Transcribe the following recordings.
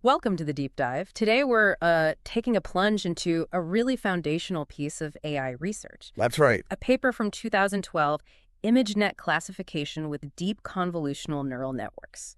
Welcome to the deep dive. Today we're taking a plunge into a really foundational piece of AI research. That's right. A paper from 2012, ImageNet classification with deep convolutional neural networks.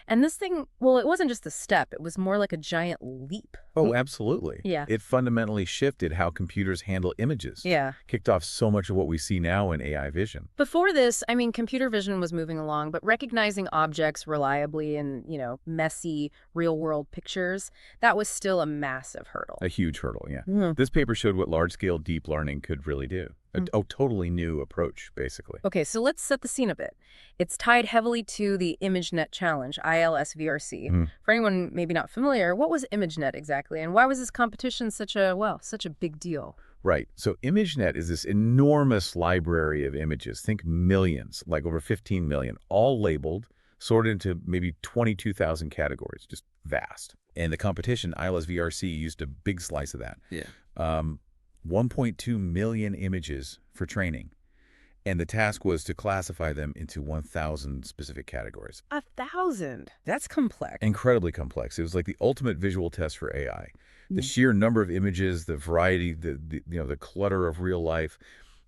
And this thing, well, it wasn't just a step, it was more like a giant leap. Oh, absolutely. Yeah. It fundamentally shifted how computers handle images, Yeah. kicked off so much of what we see now in AI vision. Before this, I mean, computer vision was moving along, but recognizing objects reliably in, messy real-world pictures, that was still a massive hurdle. A huge hurdle, yeah. Mhm. This paper showed what large-scale deep learning could really do. A totally new approach, basically. Okay, so let's set the scene a bit. It's tied heavily to the ImageNet challenge, ILSVRC. Mhm. For anyone maybe not familiar, what was ImageNet exactly, and why was this competition such a big deal? Right. So ImageNet is this enormous library of images. Think millions, like over 15 million, all labeled, sorted into maybe 22,000 categories, just vast. And the competition, ILSVRC, used a big slice of that. Yeah. Um, 1.2 million images for training. And the task was to classify them into 1,000 specific categories. 1,000? That's complex. Incredibly complex. It was like the ultimate visual test for AI. The sheer number of images, the variety, the clutter of real life,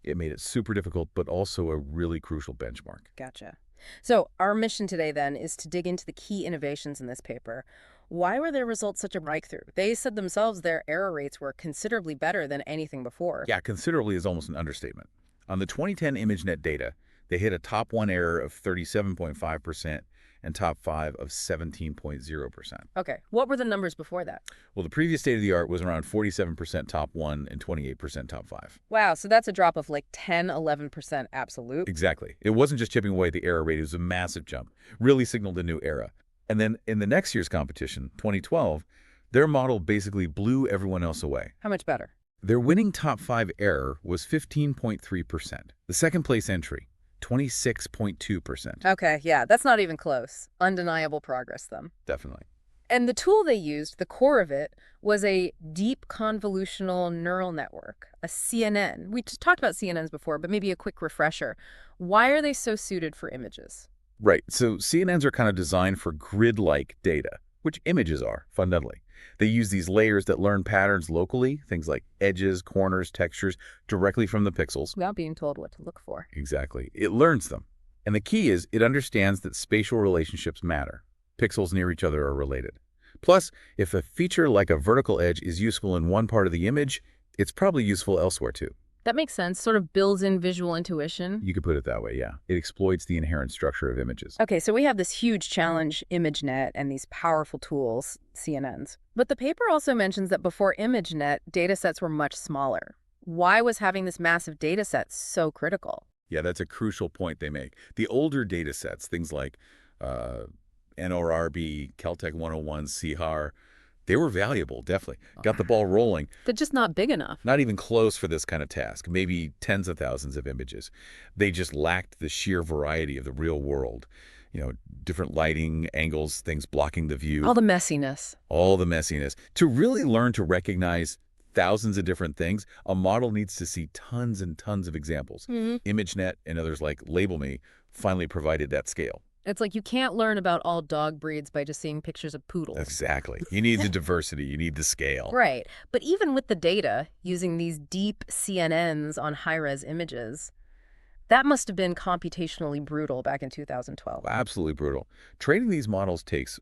it made it super difficult, but also a really crucial benchmark. Gotcha. So our mission today then is to dig into the key innovations in this paper. Why were their results such a breakthrough? They said themselves their error rates were considerably better than anything before. Yeah, considerably is almost an understatement. On the 2010 ImageNet data, they hit a top 1 error of 37.5% and top 5 of 17.0%. Okay, what were the numbers before that? Well, the previous state-of-the-art was around 47% top 1 and 28% top 5. Wow, so that's a drop of like 10, 11% absolute. Exactly. It wasn't just chipping away at the error rate, it was a massive jump. Really signaled a new era. And then in the next year's competition, 2012, their model basically blew everyone else away. How much better? Their winning top 5 error was 15.3%. The second place entry, 26.2%. Okay, yeah, that's not even close. Undeniable progress, then. Definitely. And the tool they used, the core of it, was a deep convolutional neural network, a CNN. We talked about CNNs before, but maybe a quick refresher. Why are they so suited for images? Right. So CNNs are kind of designed for grid-like data, which images are, fundamentally. They use these layers that learn patterns locally, things like edges, corners, textures, directly from the pixels. Without being told what to look for. Exactly. It learns them. And the key is it understands that spatial relationships matter. Pixels near each other are related. Plus, if a feature like a vertical edge is useful in one part of the image, it's probably useful elsewhere too. That makes sense, sort of builds in visual intuition. You could put it that way, yeah. It exploits the inherent structure of images. Okay, so we have this huge challenge, ImageNet, and these powerful tools, CNNs. But the paper also mentions that before ImageNet, datasets were much smaller. Why was having this massive dataset so critical? Yeah, that's a crucial point they make. The older datasets, things like NORB, Caltech 101, CHAR, they were valuable, definitely. Got the ball rolling. They're just not big enough. Not even close for this kind of task, maybe tens of thousands of images. They just lacked the sheer variety of the real world. Different lighting, angles, things blocking the view. All the messiness. All the messiness. To really learn to recognize thousands of different things, a model needs to see tons and tons of examples. ImageNet and others like LabelMe finally provided that scale. It's like you can't learn about all dog breeds by just seeing pictures of poodles. Exactly. You need the diversity. You need the scale. Right. But even with the data, using these deep CNNs on high-res images, that must have been computationally brutal back in 2012. Absolutely brutal. Training these models takes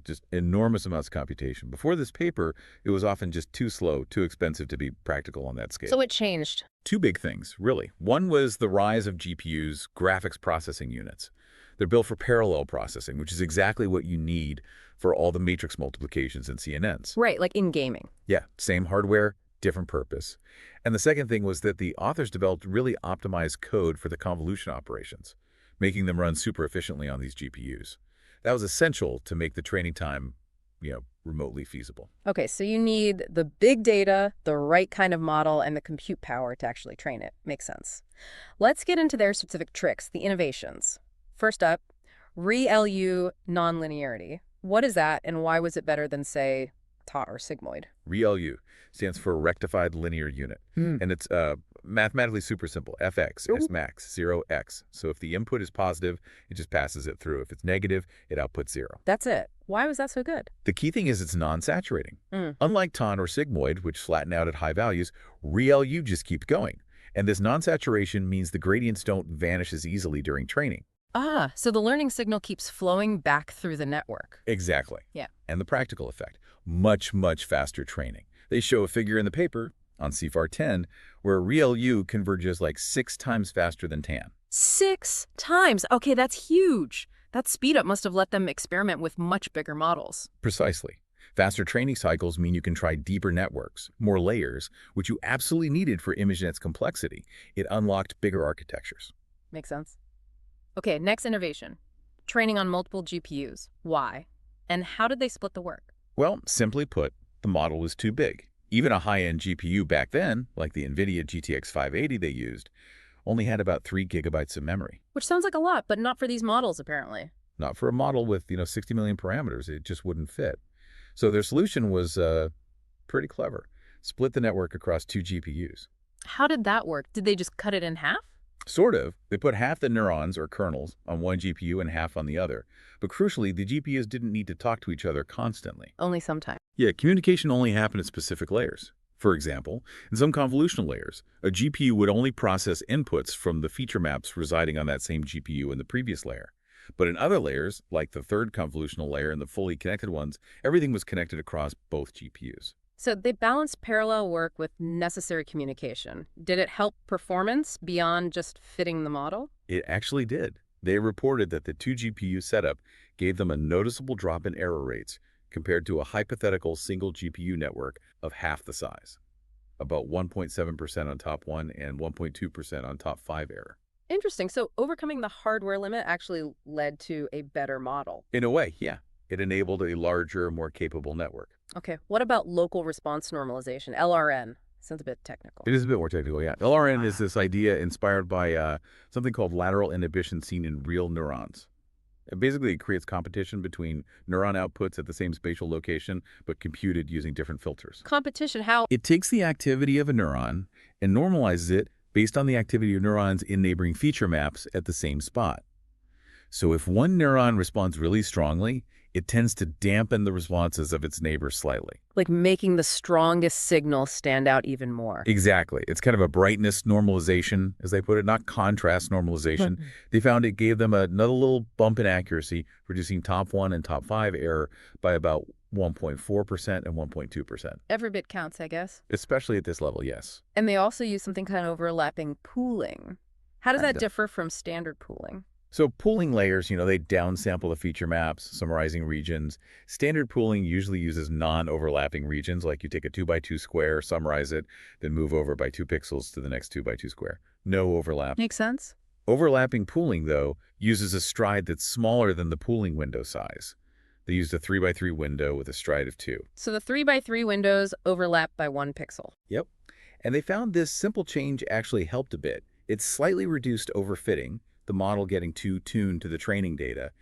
just enormous amounts of computation. Before this paper, it was often just too slow, too expensive to be practical on that scale. So it changed. Two big things, really. One was the rise of GPUs, graphics processing units. They're built for parallel processing, which is exactly what you need for all the matrix multiplications in CNNs. Right, like in gaming. Yeah, same hardware, different purpose. And the second thing was that the authors developed really optimized code for the convolution operations, making them run super efficiently on these GPUs. That was essential to make the training time, remotely feasible. Okay, so you need the big data, the right kind of model, and the compute power to actually train it. Makes sense. Let's get into their specific tricks, the innovations. First up, ReLU nonlinearity. What is that, and why was it better than, say, Ta or sigmoid? ReLU stands for rectified linear unit, and it's mathematically super simple. Fx is max, 0x. So if the input is positive, it just passes it through. If it's negative, it outputs 0. That's it. Why was that so good? The key thing is it's non-saturating. Mm. Unlike TON or sigmoid, which flatten out at high values, ReLU just keeps going. And this non-saturation means the gradients don't vanish as easily during training. Ah, so the learning signal keeps flowing back through the network. Exactly. Yeah. And the practical effect, much, much faster training. They show a figure in the paper on CFAR 10 where ReLU converges like 6 times faster than TAN. 6 times. Okay, that's huge. That speed up must have let them experiment with much bigger models. Precisely. Faster training cycles mean you can try deeper networks, more layers, which you absolutely needed for ImageNet's complexity. It unlocked bigger architectures. Makes sense. Okay, next innovation. Training on multiple GPUs. Why? And how did they split the work? Well, simply put, the model was too big. Even a high-end GPU back then, like the NVIDIA GTX 580 they used, only had about 3 gigabytes of memory. Which sounds like a lot, but not for these models, apparently. Not for a model with, 60 million parameters. It just wouldn't fit. So their solution was pretty clever. Split the network across 2 GPUs. How did that work? Did they just cut it in half? Sort of. They put half the neurons, or kernels, on one GPU and half on the other. But crucially, the GPUs didn't need to talk to each other constantly. Only sometimes. Yeah, communication only happened at specific layers. For example, in some convolutional layers, a GPU would only process inputs from the feature maps residing on that same GPU in the previous layer. But in other layers, like the third convolutional layer and the fully connected ones, everything was connected across both GPUs. So they balanced parallel work with necessary communication. Did it help performance beyond just fitting the model? It actually did. They reported that the 2 GPU setup gave them a noticeable drop in error rates compared to a hypothetical single GPU network of half the size, about 1.7% on top 1 and 1.2% on top 5 error. Interesting. So overcoming the hardware limit actually led to a better model. In a way, yeah. It enabled a larger, more capable network. Okay, what about local response normalization, LRN? Sounds a bit technical. It is a bit more technical, yeah. LRN is this idea inspired by something called lateral inhibition seen in real neurons. Basically, it creates competition between neuron outputs at the same spatial location, but computed using different filters. Competition, how? It takes the activity of a neuron and normalizes it based on the activity of neurons in neighboring feature maps at the same spot. So if one neuron responds really strongly, it tends to dampen the responses of its neighbors slightly. Like making the strongest signal stand out even more. Exactly. It's kind of a brightness normalization, as they put it, not contrast normalization. They found it gave them another little bump in accuracy, reducing top 1 and top 5 error by about 1.4% and 1.2%. Every bit counts, I guess. Especially at this level, yes. And they also use something kind of overlapping pooling. How does that Kinda. differ from standard pooling? So pooling layers, they downsample the feature maps, summarizing regions. Standard pooling usually uses non-overlapping regions, like you take a 2x2 square, summarize it, then move over by 2 pixels to the next 2x2 square. No overlap. Makes sense. Overlapping pooling, though, uses a stride that's smaller than the pooling window size. They used a 3x3 window with a stride of 2. So the 3x3 windows overlap by 1 pixel. Yep. And they found this simple change actually helped a bit. It slightly reduced overfitting, the model getting too tuned to the training data,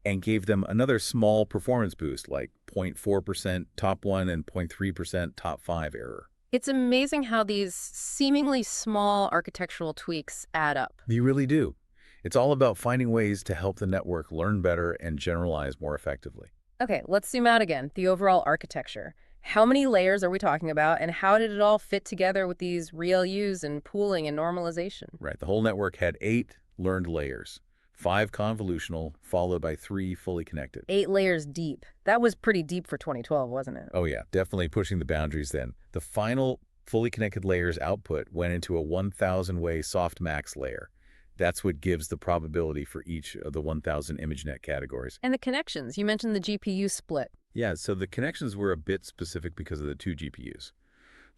and gave them another small performance boost, like 0.4% top 1 and 0.3% top 5 error. It's amazing how these seemingly small architectural tweaks add up. They really do. It's all about finding ways to help the network learn better and generalize more effectively. Okay, let's zoom out again. The overall architecture. How many layers are we talking about, and how did it all fit together with these ReLUs and pooling and normalization? Right. The whole network had 8 learned layers, 5 convolutional, followed by 3 fully connected. 8 layers deep. That was pretty deep for 2012, wasn't it? Oh yeah, definitely pushing the boundaries then. The final fully connected layer's output went into a 1,000-way softmax layer. That's what gives the probability for each of the 1,000 ImageNet categories. And the connections. You mentioned the GPU split. Yeah, so the connections were a bit specific because of the 2 GPUs.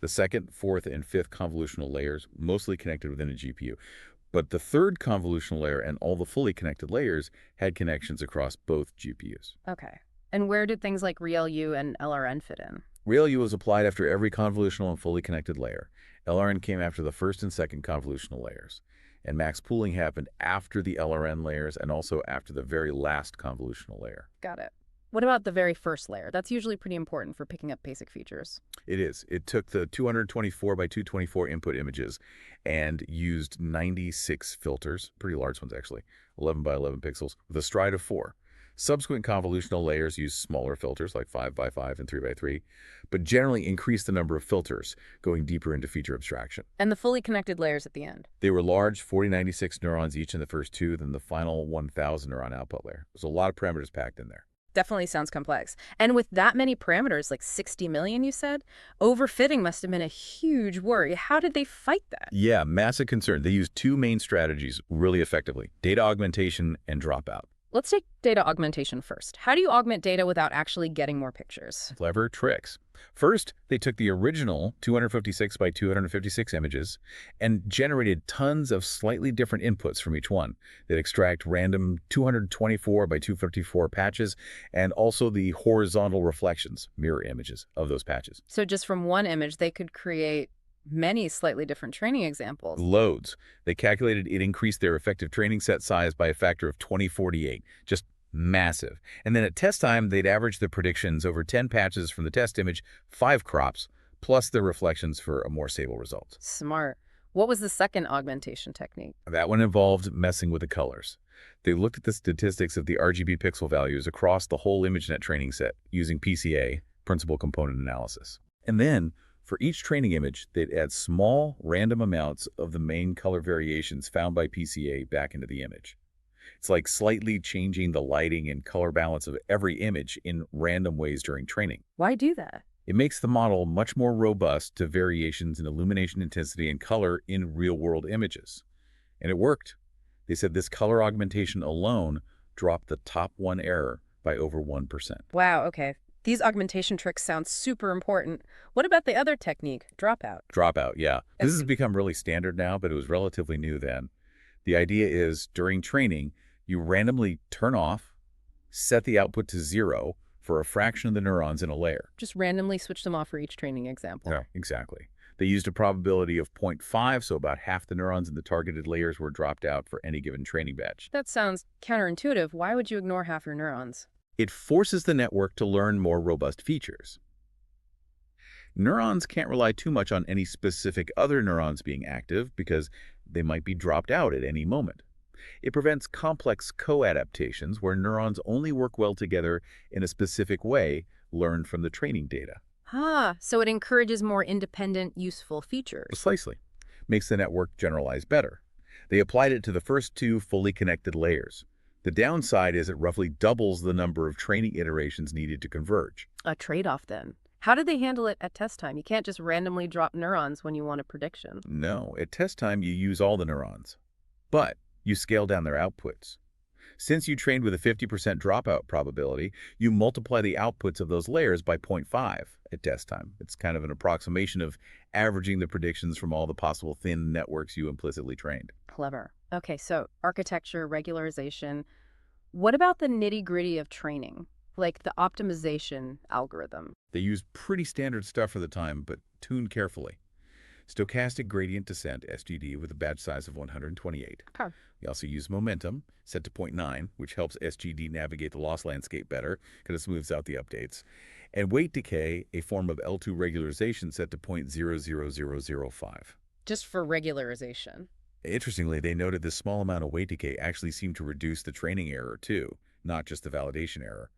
The second, fourth, and fifth convolutional layers mostly connected within a GPU. But the third convolutional layer and all the fully connected layers had connections across both GPUs. Okay. And where did things like ReLU and LRN fit in? ReLU was applied after every convolutional and fully connected layer. LRN came after the first and second convolutional layers. And max pooling happened after the LRN layers and also after the very last convolutional layer. Got it. What about the very first layer? That's usually pretty important for picking up basic features. It is. It took the 224 by 224 input images and used 96 filters, pretty large ones actually, 11 by 11 pixels, with a stride of 4. Subsequent convolutional layers use smaller filters like 5 by 5 and 3 by 3, but generally increase the number of filters, going deeper into feature abstraction. And the fully connected layers at the end. They were large, 4096 neurons each in the first two, then the final 1000 neuron output layer. There's a lot of parameters packed in there. Definitely sounds complex. And with that many parameters, like 60 million, you said, overfitting must have been a huge worry. How did they fight that? Yeah, massive concern. They used two main strategies really effectively: data augmentation and dropout. Let's take data augmentation first. How do you augment data without actually getting more pictures? Clever tricks. First, they took the original 256 by 256 images and generated tons of slightly different inputs from each one. They'd extract random 224 by 254 patches and also the horizontal reflections, mirror images of those patches. So just from one image, they could create many slightly different training examples. Loads. They calculated it increased their effective training set size by a factor of 2048. Just massive. And then at test time, they'd average the predictions over 10 patches from the test image, 5 crops, plus the reflections for a more stable result. Smart. What was the second augmentation technique? That one involved messing with the colors. They looked at the statistics of the RGB pixel values across the whole ImageNet training set using PCA, principal component analysis. And then, for each training image, they'd add small, random amounts of the main color variations found by PCA back into the image. It's like slightly changing the lighting and color balance of every image in random ways during training. Why do that? It makes the model much more robust to variations in illumination intensity and color in real-world images. And it worked. They said this color augmentation alone dropped the top one error by over 1%. Wow, okay. These augmentation tricks sound super important. What about the other technique, dropout? Dropout, yeah. This has become really standard now, but it was relatively new then. The idea is, during training, you randomly turn off, set the output to 0 for a fraction of the neurons in a layer. Just randomly switch them off for each training example. Yeah, exactly. They used a probability of 0.5, so about half the neurons in the targeted layers were dropped out for any given training batch. That sounds counterintuitive. Why would you ignore half your neurons? It forces the network to learn more robust features. Neurons can't rely too much on any specific other neurons being active because they might be dropped out at any moment. It prevents complex co-adaptations where neurons only work well together in a specific way learned from the training data. So it encourages more independent, useful features. Precisely. Makes the network generalize better. They applied it to the first two fully connected layers. The downside is it roughly doubles the number of training iterations needed to converge. A trade-off, then. How did they handle it at test time? You can't just randomly drop neurons when you want a prediction. No, at test time you use all the neurons, but you scale down their outputs. Since you trained with a 50% dropout probability, you multiply the outputs of those layers by 0.5 at test time. It's kind of an approximation of averaging the predictions from all the possible thin networks you implicitly trained. Clever. Okay, so architecture, regularization. What about the nitty-gritty of training, like the optimization algorithm? They used pretty standard stuff for the time, but tuned carefully. Stochastic gradient descent, SGD, with a batch size of 128. Okay. We also use momentum, set to 0.9, which helps SGD navigate the loss landscape better because it smooths out the updates. And weight decay, a form of L2 regularization, set to 0.00005. Just for regularization. Interestingly, they noted this small amount of weight decay actually seemed to reduce the training error too, not just the validation error.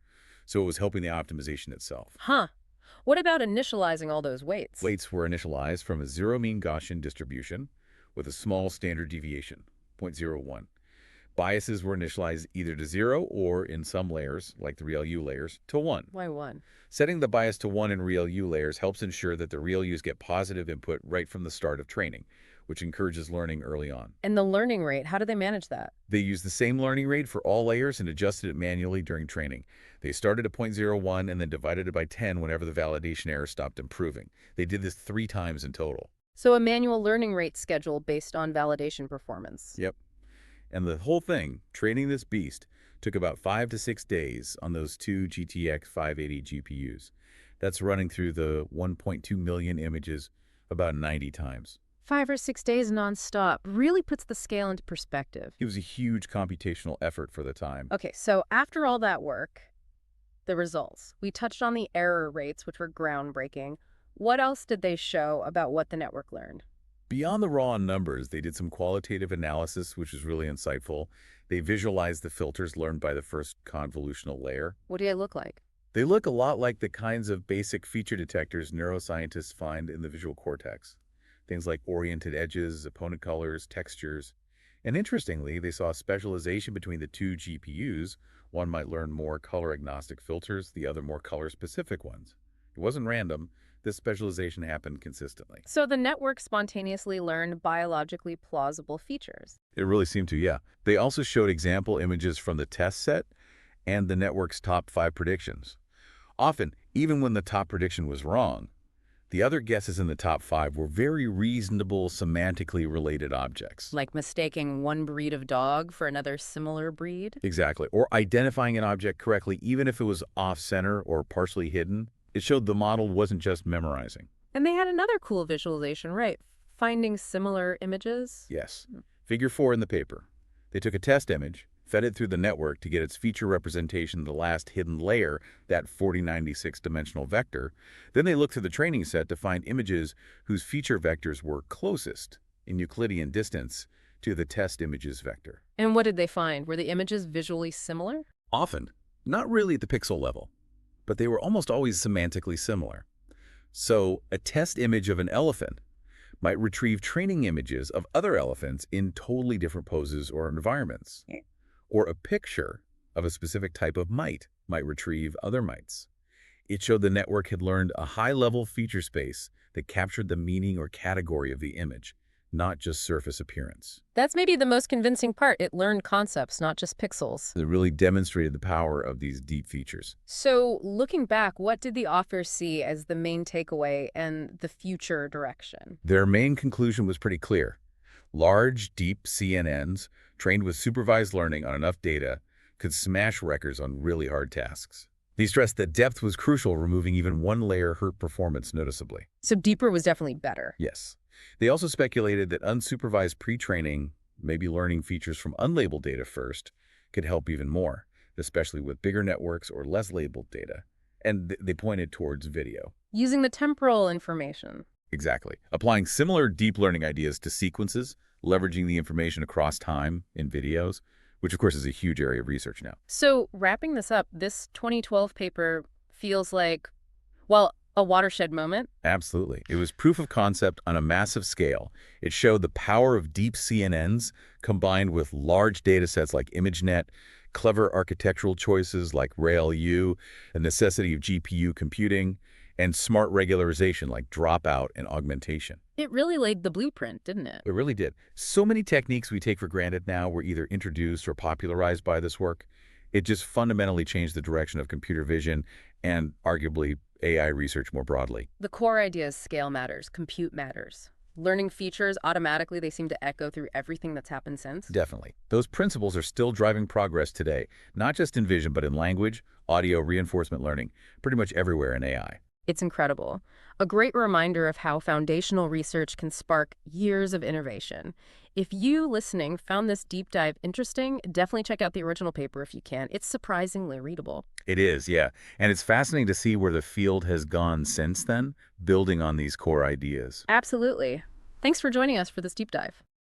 So it was helping the optimization itself. What about initializing all those weights? Weights were initialized from a zero mean Gaussian distribution with a small standard deviation, 0.01. Biases were initialized either to 0 or, in some layers, like the RealU layers, to 1. Why 1? Setting the bias to 1 in RealU layers helps ensure that the RealUs get positive input right from the start of training, which encourages learning early on. And the learning rate, how do they manage that? They used the same learning rate for all layers and adjusted it manually during training. They started at 0.01 and then divided it by 10 whenever the validation error stopped improving. They did this 3 times in total. So a manual learning rate schedule based on validation performance. Yep. And the whole thing, training this beast, took about 5 to 6 days on those 2 GTX 580 GPUs. That's running through the 1.2 million images about 90 times. 5 or 6 days nonstop really puts the scale into perspective. It was a huge computational effort for the time. Okay, so after all that work, the results. We touched on the error rates, which were groundbreaking. What else did they show about what the network learned? Beyond the raw numbers, they did some qualitative analysis, which is really insightful. They visualized the filters learned by the first convolutional layer. What do they look like? They look a lot like the kinds of basic feature detectors neuroscientists find in the visual cortex. Things like oriented edges, opponent colors, textures. And interestingly, they saw specialization between the two GPUs. One might learn more color-agnostic filters, the other more color-specific ones. It wasn't random. This specialization happened consistently. So the network spontaneously learned biologically plausible features. It really seemed to, yeah. They also showed example images from the test set and the network's top 5 predictions. Often, even when the top prediction was wrong, the other guesses in the top 5 were very reasonable, semantically related objects. Like mistaking one breed of dog for another similar breed? Exactly. Or identifying an object correctly, even if it was off-center or partially hidden. It showed the model wasn't just memorizing. And they had another cool visualization, right? Finding similar images? Yes. Figure 4 in the paper. They took a test image, fed it through the network to get its feature representation of the last hidden layer, that 4096-dimensional vector. Then they looked through the training set to find images whose feature vectors were closest in Euclidean distance to the test image's vector. And what did they find? Were the images visually similar? Often, not really at the pixel level, but they were almost always semantically similar. So, a test image of an elephant might retrieve training images of other elephants in totally different poses or environments. Or a picture of a specific type of mite might retrieve other mites. It showed the network had learned a high-level feature space that captured the meaning or category of the image, not just surface appearance. That's maybe the most convincing part. It learned concepts, not just pixels. It really demonstrated the power of these deep features. So, looking back, what did the authors see as the main takeaway and the future direction? Their main conclusion was pretty clear. Large, deep CNNs, trained with supervised learning on enough data, could smash records on really hard tasks. They stressed that depth was crucial, removing even one layer hurt performance noticeably. So deeper was definitely better. Yes. They also speculated that unsupervised pre-training, maybe learning features from unlabeled data first, could help even more, especially with bigger networks or less labeled data. And they pointed towards video. Using the temporal information. Exactly. Applying similar deep learning ideas to sequences, leveraging the information across time in videos, which of course is a huge area of research now. So wrapping this up, this 2012 paper feels like, well, a watershed moment. Absolutely. It was proof of concept on a massive scale. It showed the power of deep CNNs combined with large data sets like ImageNet, clever architectural choices like RailU, the necessity of GPU computing, and smart regularization like dropout and augmentation. It really laid the blueprint, didn't it? It really did. So many techniques we take for granted now were either introduced or popularized by this work. It just fundamentally changed the direction of computer vision and arguably AI research more broadly. The core idea is scale matters, compute matters. Learning features, automatically, they seem to echo through everything that's happened since. Definitely. Those principles are still driving progress today, not just in vision, but in language, audio, reinforcement learning, pretty much everywhere in AI. It's incredible. A great reminder of how foundational research can spark years of innovation. If you, listening, found this deep dive interesting, definitely check out the original paper if you can. It's surprisingly readable. It is, yeah. And it's fascinating to see where the field has gone since then, building on these core ideas. Absolutely. Thanks for joining us for this deep dive.